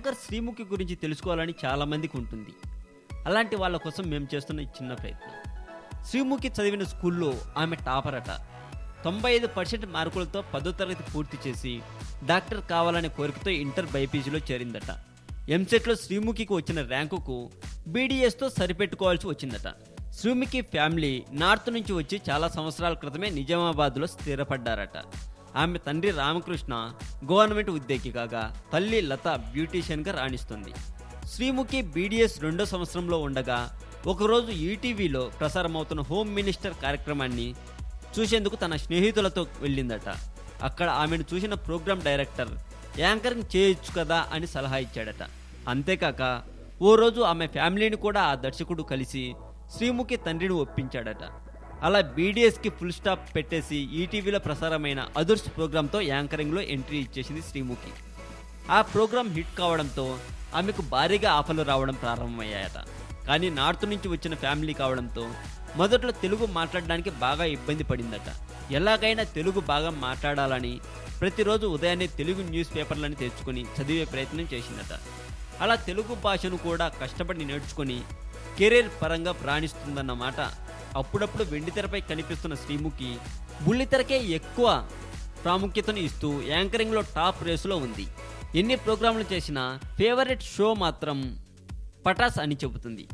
Anchor Sreemukhi గురించి తెలుసుకోవాలని చాలామందికి ఉంటుంది. అలాంటి వాళ్ళ కోసం మేము చేస్తున్న ఈ చిన్న ప్రయత్నం. శ్రీముఖి చదివిన స్కూల్లో ఆమె టాపర్ అట. 95% మార్కులతో 10వ తరగతి పూర్తి చేసి డాక్టర్ కావాలనే కోరికతో ఇంటర్ బైపీసీలో చేరిందట. ఎంసెట్లో శ్రీముఖికి వచ్చిన ర్యాంకుకు బీడీఎస్తో సరిపెట్టుకోవాల్సి వచ్చిందట. శ్రీముఖి ఫ్యామిలీ నార్త్ నుంచి వచ్చి చాలా సంవత్సరాల క్రితమే నిజామాబాద్లో స్థిరపడ్డారట. ఆమె తండ్రి రామకృష్ణ గవర్నమెంట్ ఉద్యోగి కాగా తల్లి లత బ్యూటీషియన్గా రాణిస్తుంది. శ్రీముఖి బీడీఎస్ 2వ సంవత్సరంలో ఉండగా ఒకరోజు ఈటీవీలో ప్రసారమవుతున్న హోమ్ మినిస్టర్ కార్యక్రమాన్ని చూసేందుకు తన స్నేహితులతో వెళ్ళిందట. అక్కడ ఆమెను చూసిన ప్రోగ్రామ్ డైరెక్టర్ యాంకరింగ్ చేయొచ్చు కదా అని సలహా ఇచ్చాడట. అంతేకాక ఓ రోజు ఆమె ఫ్యామిలీని కూడా ఆ దర్శకుడు కలిసి శ్రీముఖి తండ్రిని ఒప్పించాడట. అలా బీడీఎస్కి ఫుల్ స్టాప్ పెట్టేసి ఈటీవీలో ప్రసారమైన అదుర్స్ ప్రోగ్రాంతో యాంకరింగ్లో ఎంట్రీ ఇచ్చేసింది శ్రీముఖి. ఆ ప్రోగ్రాం హిట్ కావడంతో ఆమెకు భారీగా ఆఫర్లు రావడం ప్రారంభమయ్యాయట. కానీ నార్త్ నుంచి వచ్చిన ఫ్యామిలీ కావడంతో మొదట్లో తెలుగు మాట్లాడడానికి బాగా ఇబ్బంది పడిందట. ఎలాగైనా తెలుగు బాగా మాట్లాడాలని ప్రతిరోజు ఉదయాన్నే తెలుగు న్యూస్ పేపర్లను తెచ్చుకొని చదివే ప్రయత్నం చేసిందట. అలా తెలుగు భాషను కూడా కష్టపడి నేర్చుకొని కెరీర్ పరంగా రాణిస్తుందన్నమాట. అప్పుడప్పుడు వెండితెరపై కనిపిస్తున్న శ్రీముఖి బుల్లితెరకే ఎక్కువ ప్రాముఖ్యతను ఇస్తూ యాంకరింగ్లో టాప్ రేసులో ఉంది. ఎన్ని ప్రోగ్రాంలు చేసినా ఫేవరెట్ షో మాత్రం పటాస్ అని చెబుతుంది.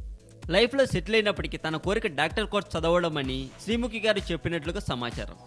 లైఫ్లో సెటిల్ అయినప్పటికీ తన కోరిక డాక్టర్ కోర్స్ చదవడం అని శ్రీముఖి గారు చెప్పినట్లుగా సమాచారం.